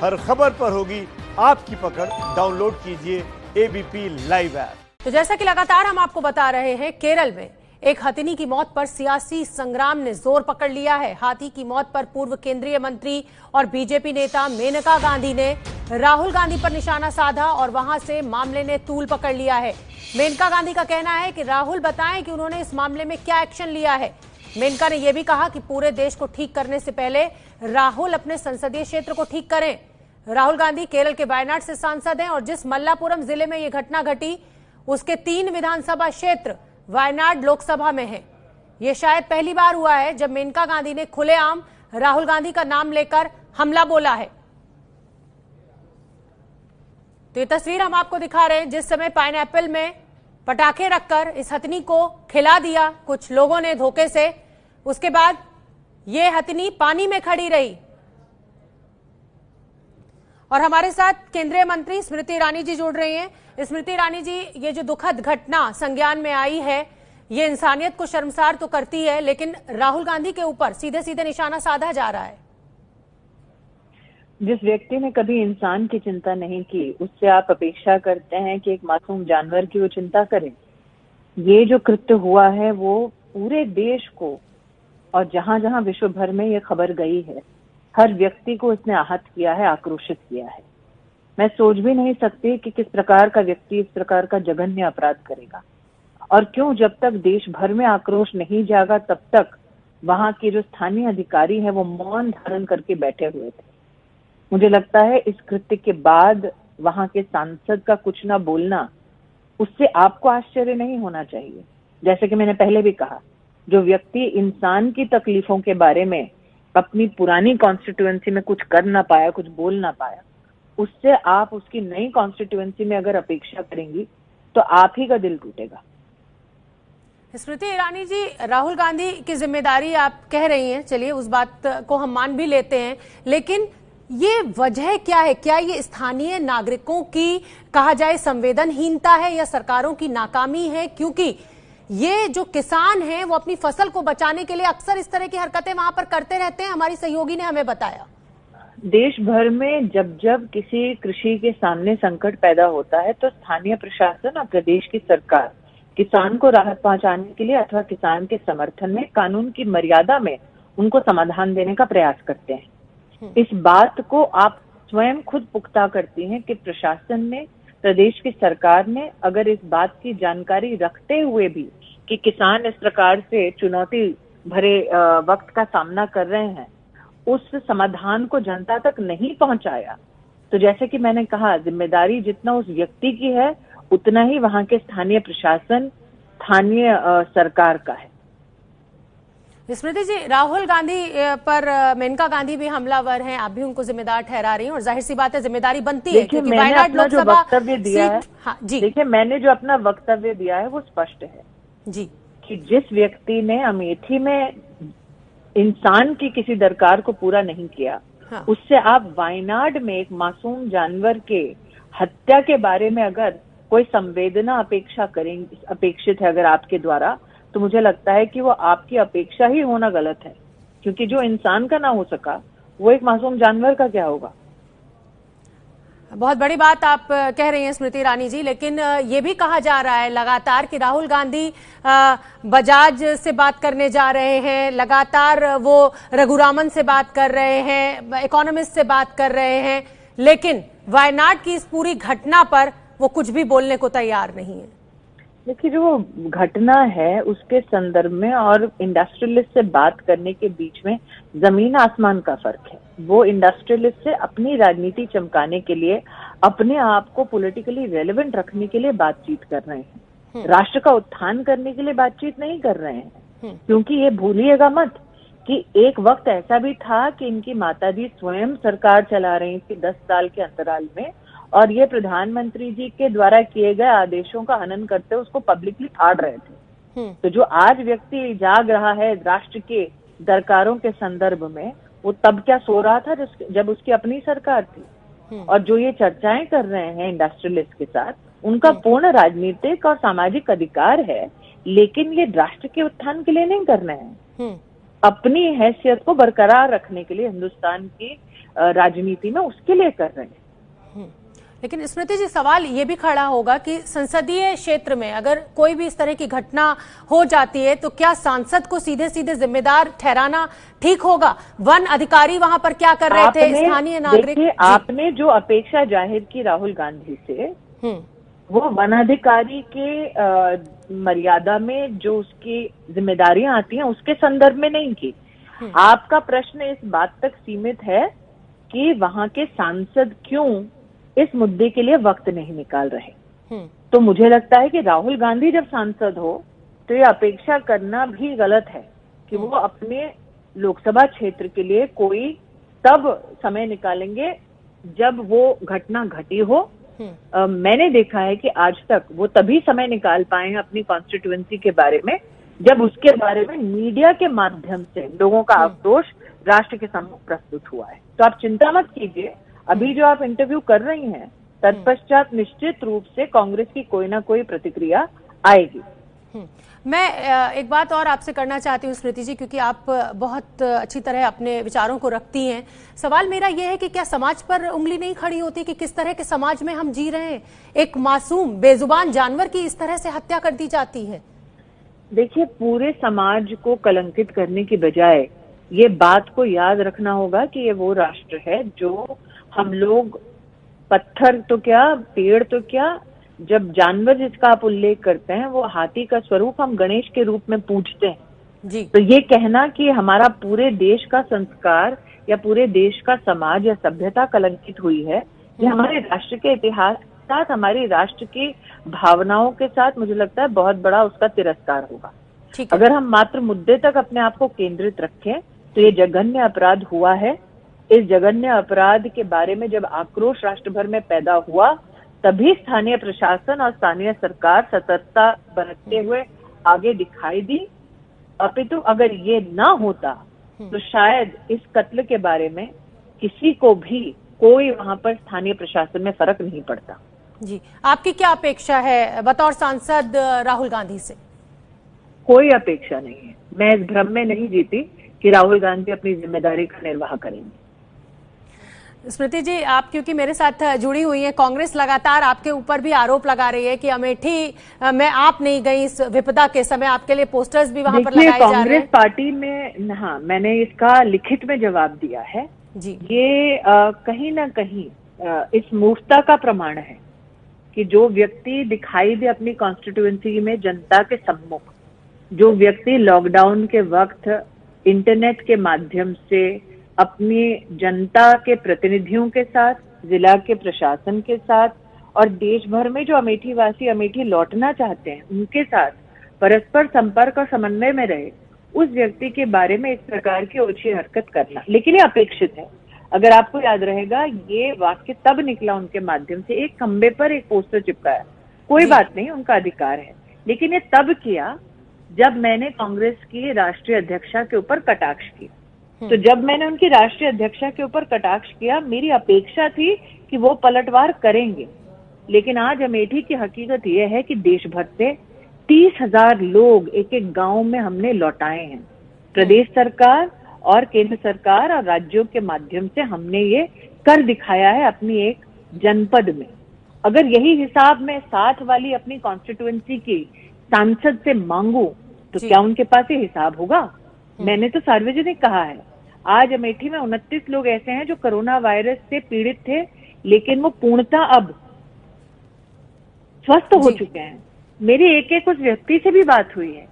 हर खबर पर होगी आपकी पकड़। डाउनलोड कीजिए एबीपी लाइव ऐप। तो जैसा कि लगातार हम आपको बता रहे हैं, केरल में एक हथिनी की मौत पर सियासी संग्राम ने जोर पकड़ लिया है। हाथी की मौत पर पूर्व केंद्रीय मंत्री और बीजेपी नेता मेनका गांधी ने राहुल गांधी पर निशाना साधा और वहां से मामले ने तूल पकड़ लिया है। मेनका गांधी का कहना है कि राहुल बताएं कि उन्होंने इस मामले में क्या एक्शन लिया है। मेनका ने यह भी कहा कि पूरे देश को ठीक करने से पहले राहुल अपने संसदीय क्षेत्र को ठीक करें। राहुल गांधी केरल के वायनाड से सांसद हैं और जिस मल्लापुरम जिले में यह घटना घटी उसके 3 विधानसभा क्षेत्र वायनाड लोकसभा में है। यह शायद पहली बार हुआ है जब मेनका गांधी ने खुलेआम राहुल गांधी का नाम लेकर हमला बोला है। तो ये तस्वीर हम आपको दिखा रहे हैं जिस समय पाइनएप्पल में पटाखे रखकर इस हथिनी को खिला दिया कुछ लोगों ने धोखे से। उसके बाद यह हथिनी पानी में खड़ी रही और हमारे साथ केंद्रीय मंत्री स्मृति ईरानी जी जुड़ रही हैं। स्मृति ईरानी जी, ये जो दुखद घटना संज्ञान में आई है ये इंसानियत को शर्मसार तो करती है, लेकिन राहुल गांधी के ऊपर सीधे सीधे निशाना साधा जा रहा है। जिस व्यक्ति ने कभी इंसान की चिंता नहीं की उससे आप अपेक्षा करते हैं कि एक मासूम जानवर की वो चिंता करे। ये जो कृत्य हुआ है वो पूरे देश को और जहां जहां विश्व भर में ये खबर गई है, हर व्यक्ति को इसने आहत किया है, आक्रोशित किया है। मैं सोच भी नहीं सकती कि किस प्रकार का व्यक्ति इस प्रकार का जघन्य अपराध करेगा और क्यों। जब तक देश भर में आक्रोश नहीं जागा तब तक वहां के जो स्थानीय अधिकारी हैं वो मौन धारण करके बैठे हुए थे। मुझे लगता है इस कृत्य के बाद वहां के सांसद का कुछ ना बोलना, उससे आपको आश्चर्य नहीं होना चाहिए। जैसे कि मैंने पहले भी कहा, जो व्यक्ति इंसान की तकलीफों के बारे में अपनी पुरानी कॉन्स्टिट्यूएंसी में कुछ कर ना पाया, कुछ बोल ना पाया, उससे आप उसकी नई कॉन्स्टिट्यूएंसी में अगर अपेक्षा करेंगी तो आप ही का दिल टूटेगा। स्मृति ईरानी जी, राहुल गांधी की जिम्मेदारी आप कह रही हैं, चलिए उस बात को हम मान भी लेते हैं, लेकिन ये वजह क्या है? क्या ये स्थानीय नागरिकों की कहा जाए संवेदनहीनता है या सरकारों की नाकामी है? क्योंकि ये जो किसान हैं वो अपनी फसल को बचाने के लिए अक्सर इस तरह की हरकतें वहां पर करते रहते हैं, हमारी सहयोगी ने हमें बताया। देश भर में जब जब किसी कृषि के सामने संकट पैदा होता है तो स्थानीय प्रशासन और प्रदेश की सरकार किसान को राहत पहुंचाने के लिए अथवा किसान के समर्थन में कानून की मर्यादा में उनको समाधान देने का प्रयास करते हैं। इस बात को आप स्वयं खुद पुख्ता करती हैं कि प्रशासन ने, प्रदेश की सरकार ने अगर इस बात की जानकारी रखते हुए भी कि किसान इस प्रकार से चुनौती भरे वक्त का सामना कर रहे हैं, उस समाधान को जनता तक नहीं पहुंचाया, तो जैसे कि मैंने कहा, जिम्मेदारी जितना उस व्यक्ति की है उतना ही वहां के स्थानीय प्रशासन, स्थानीय सरकार का है। स्मृति जी, राहुल गांधी पर मेनका गांधी भी हमलावर हैं, आप भी उनको जिम्मेदार ठहरा रही हैं और जाहिर सी बात है जिम्मेदारी बनती है क्योंकि वायनाड लोकसभा वक्तव्य दिया है। हाँ जी, देखिए मैंने जो अपना वक्तव्य दिया है वो स्पष्ट है जी कि जिस व्यक्ति ने अमेठी में इंसान की किसी दरकार को पूरा नहीं किया, हाँ, उससे आप वायनाड में एक मासूम जानवर के हत्या के बारे में अगर कोई संवेदना अपेक्षित है अगर आपके द्वारा, तो मुझे लगता है कि वो आपकी अपेक्षा ही होना गलत है, क्योंकि जो इंसान का ना हो सका वो एक मासूम जानवर का क्या होगा। बहुत बड़ी बात आप कह रही हैं स्मृति ईरानी जी, लेकिन ये भी कहा जा रहा है लगातार कि राहुल गांधी बजाज से बात करने जा रहे हैं, लगातार वो रघुरामन से बात कर रहे हैं, इकोनॉमिस्ट से बात कर रहे हैं, लेकिन वायनाड की इस पूरी घटना पर वो कुछ भी बोलने को तैयार नहीं है। देखिए, जो घटना है उसके संदर्भ में और इंडस्ट्रियलिस्ट से बात करने के बीच में जमीन आसमान का फर्क है। वो इंडस्ट्रियलिस्ट से अपनी राजनीति चमकाने के लिए, अपने आप को पॉलिटिकली रेलेवेंट रखने के लिए बातचीत कर रहे हैं, राष्ट्र का उत्थान करने के लिए बातचीत नहीं कर रहे हैं। क्योंकि ये भूलिएगा मत कि एक वक्त ऐसा भी था कि इनकी माताजी स्वयं सरकार चला रही थी 10 साल के अंतराल में, और ये प्रधानमंत्री जी के द्वारा किए गए आदेशों का हनन करते उसको पब्लिकली फाड़ रहे थे। तो जो आज व्यक्ति जाग रहा है राष्ट्र के दरकारों के संदर्भ में, वो तब क्या सो रहा था जब उसकी अपनी सरकार थी। और जो ये चर्चाएं कर रहे हैं इंडस्ट्रियलिस्ट के साथ, उनका पूर्ण राजनीतिक और सामाजिक अधिकार है, लेकिन ये राष्ट्र के उत्थान के लिए नहीं कर रहे हैं, अपनी हैसियत को बरकरार रखने के लिए, हिंदुस्तान की राजनीति में उसके लिए कर रहे हैं। लेकिन स्मृति जी, सवाल ये भी खड़ा होगा कि संसदीय क्षेत्र में अगर कोई भी इस तरह की घटना हो जाती है तो क्या सांसद को सीधे सीधे जिम्मेदार ठहराना ठीक होगा? वन अधिकारी वहां पर क्या कर रहे थे, स्थानीय नागरिक? आपने जो अपेक्षा जाहिर की राहुल गांधी से, वो वन अधिकारी के मर्यादा में जो उसकी जिम्मेदारियां आती हैं उसके संदर्भ में नहीं की। आपका प्रश्न इस बात तक सीमित है कि वहां के सांसद क्यों इस मुद्दे के लिए वक्त नहीं निकाल रहे। तो मुझे लगता है कि राहुल गांधी जब सांसद हो तो ये अपेक्षा करना भी गलत है कि वो अपने लोकसभा क्षेत्र के लिए कोई तब समय निकालेंगे जब वो घटना घटी हो। मैंने देखा है कि आज तक वो तभी समय निकाल पाए हैं अपनी कॉन्स्टिट्यूएंसी के बारे में जब उसके बारे में मीडिया के माध्यम से लोगों का आक्रोश राष्ट्र के सम्मुख प्रस्तुत हुआ है। तो आप चिंता मत कीजिए, अभी जो आप इंटरव्यू कर रही हैं तत्पश्चात निश्चित रूप से कांग्रेस की कोई ना कोई प्रतिक्रिया आएगी। मैं एक बात और आपसे करना चाहती हूँ स्मृति जी, क्योंकि आप बहुत अच्छी तरह अपने विचारों को रखती हैं। सवाल मेरा यह है कि क्या समाज पर उंगली नहीं खड़ी होती कि किस तरह के समाज में हम जी रहे हैं? एक मासूम बेजुबान जानवर की इस तरह से हत्या कर दी जाती है। देखिए, पूरे समाज को कलंकित करने की बजाय ये बात को याद रखना होगा कि ये वो राष्ट्र है जो हम लोग पत्थर तो क्या, पेड़ तो क्या, जब जानवर जिसका आप उल्लेख करते हैं वो हाथी का स्वरूप हम गणेश के रूप में पूजते हैं जी। तो ये कहना कि हमारा पूरे देश का संस्कार या पूरे देश का समाज या सभ्यता कलंकित हुई है, ये हमारे राष्ट्र के इतिहास के साथ, हमारी राष्ट्र की भावनाओं के साथ मुझे लगता है बहुत बड़ा उसका तिरस्कार होगा। अगर हम मात्र मुद्दे तक अपने आप को केंद्रित रखें तो ये जघन्य अपराध हुआ है। इस जघन्य अपराध के बारे में जब आक्रोश राष्ट्र भर में पैदा हुआ तभी स्थानीय प्रशासन और स्थानीय सरकार सतर्कता बरतते हुए आगे दिखाई दी। अपितु अगर ये ना होता तो शायद इस कत्ल के बारे में किसी को भी कोई वहां पर स्थानीय प्रशासन में फर्क नहीं पड़ता। जी, आपकी क्या अपेक्षा है बतौर सांसद राहुल गांधी से? कोई अपेक्षा नहीं है। मैं इस भ्रम में नहीं जीती कि राहुल गांधी अपनी जिम्मेदारी का निर्वाह करेंगे। स्मृति जी, आप क्योंकि मेरे साथ जुड़ी हुई हैं, कांग्रेस लगातार आपके ऊपर भी आरोप लगा रही है कि अमेठी में आप नहीं गई इस विपदा के समय, आपके लिए पोस्टर्स भी वहां पर लगाए जा रहे हैं। कांग्रेस पार्टी में, हाँ, मैंने इसका लिखित में जवाब दिया है जी। ये कहीं ना कहीं इस मूर्खता का प्रमाण है कि जो व्यक्ति दिखाई दे अपनी कॉन्स्टिट्यूएंसी में जनता के सम्मुख, जो व्यक्ति लॉकडाउन के वक्त इंटरनेट के माध्यम से अपनी जनता के प्रतिनिधियों के साथ, जिला के प्रशासन के साथ और देश भर में जो अमेठी वासी अमेठी लौटना चाहते हैं उनके साथ परस्पर संपर्क और समन्वय में रहे, उस व्यक्ति के बारे में इस प्रकार की ओछी हरकत करना, लेकिन ये अपेक्षित है। अगर आपको याद रहेगा, ये वाक्य तब निकला उनके माध्यम से, एक खंबे पर एक पोस्टर चिपकाया, कोई बात नहीं, उनका अधिकार है, लेकिन ये तब किया जब मैंने कांग्रेस की राष्ट्रीय अध्यक्षा के ऊपर कटाक्ष किया। तो जब मैंने उनकी राष्ट्रीय अध्यक्षा के ऊपर कटाक्ष किया, मेरी अपेक्षा थी कि वो पलटवार करेंगे, लेकिन आज अमेठी की हकीकत यह है कि देश भर से 30,000 लोग एक एक गांव में हमने लौटाए हैं। प्रदेश सरकार और केंद्र सरकार और राज्यों के माध्यम से हमने ये कर दिखाया है अपनी एक जनपद में। अगर यही हिसाब मैं साथ वाली अपनी कॉन्स्टिट्यूएंसी की सांसद से मांगू तो क्या उनके पास ये हिसाब होगा? मैंने तो सार्वजनिक कहा है, आज अमेठी में 29 लोग ऐसे हैं जो कोरोना वायरस से पीड़ित थे, लेकिन वो पूर्णतः अब स्वस्थ हो चुके हैं। मेरी एक उस व्यक्ति से भी बात हुई है।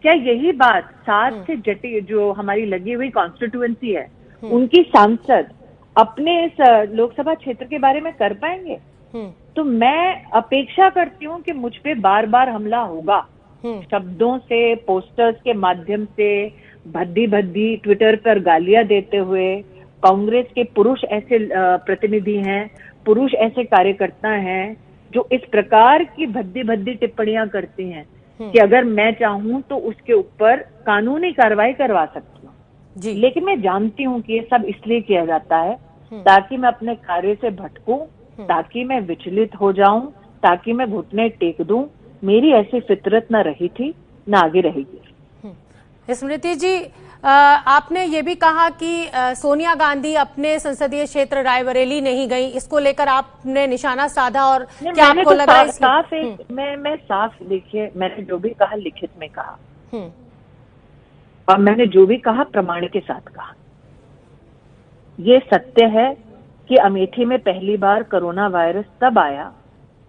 क्या यही बात साथ से जटी जो हमारी लगी हुई कॉन्स्टिट्यूएंसी है, उनकी सांसद अपने इस लोकसभा क्षेत्र के बारे में कर पाएंगे? तो मैं अपेक्षा करती हूँ कि मुझ पे बार बार हमला होगा, शब्दों से, पोस्टर्स के माध्यम से, भद्दी भद्दी ट्विटर पर गालियां देते हुए। कांग्रेस के पुरुष ऐसे प्रतिनिधि हैं, पुरुष ऐसे कार्यकर्ता हैं जो इस प्रकार की भद्दी भद्दी टिप्पणियां करती हैं कि अगर मैं चाहूं तो उसके ऊपर कानूनी कार्रवाई करवा सकती हूँ। लेकिन मैं जानती हूँ कि ये सब इसलिए किया जाता है ताकि मैं अपने कार्य से भटकूं, ताकि मैं विचलित हो जाऊं, ताकि मैं घुटने टेक दूं। मेरी ऐसी फितरत न रही थी, न आगे रहेगी। स्मृति जी, आपने ये भी कहा कि सोनिया गांधी अपने संसदीय क्षेत्र रायबरेली नहीं गई, इसको लेकर आपने निशाना साधा और क्या आपको तो लगा साफ मैं साफ, देखिए, मैंने जो भी कहा लिखित में कहा और मैंने जो भी कहा प्रमाण के साथ कहा। ये सत्य है कि अमेठी में पहली बार कोरोना वायरस तब आया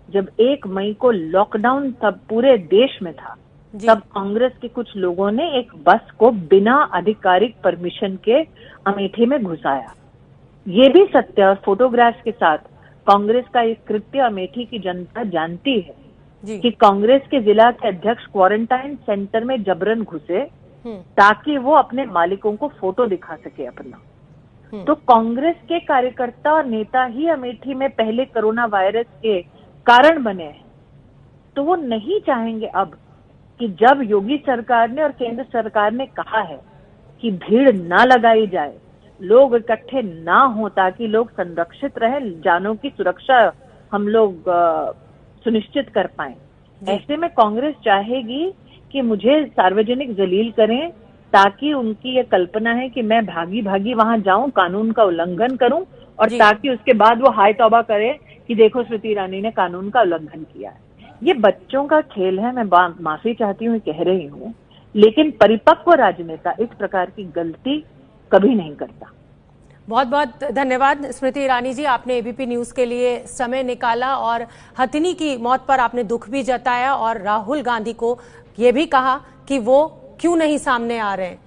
जब 1 मई को लॉकडाउन तब पूरे देश में था। तब कांग्रेस के कुछ लोगों ने एक बस को बिना आधिकारिक परमिशन के अमेठी में घुसाया। ये भी सत्य और फोटोग्राफ्स के साथ कांग्रेस का एक कृत्य अमेठी की जनता जानती है कि कांग्रेस के जिला के अध्यक्ष क्वारंटाइन सेंटर में जबरन घुसे ताकि वो अपने मालिकों को फोटो दिखा सके अपना। तो कांग्रेस के कार्यकर्ता और नेता ही अमेठी में पहले कोरोना वायरस के कारण बने हैं। तो वो नहीं चाहेंगे अब कि जब योगी सरकार ने और केंद्र सरकार ने कहा है कि भीड़ ना लगाई जाए, लोग इकट्ठे ना हो ताकि लोग संरक्षित रहें, जानों की सुरक्षा हम लोग सुनिश्चित कर पाए। ऐसे में कांग्रेस चाहेगी कि मुझे सार्वजनिक जलील करें ताकि उनकी ये कल्पना है कि मैं भागी भागी वहां जाऊं, कानून का उल्लंघन करूं और ताकि उसके बाद वो हाय तौबा करे कि देखो स्मृति ईरानी ने कानून का उल्लंघन किया है। ये बच्चों का खेल है, मैं माफी चाहती हूँ कह रही हूँ, लेकिन परिपक्व राजनेता इस प्रकार की गलती कभी नहीं करता। बहुत बहुत धन्यवाद स्मृति ईरानी जी, आपने एबीपी न्यूज के लिए समय निकाला और हथिनी की मौत पर आपने दुख भी जताया और राहुल गांधी को ये भी कहा कि वो क्यों नहीं सामने आ रहे हैं।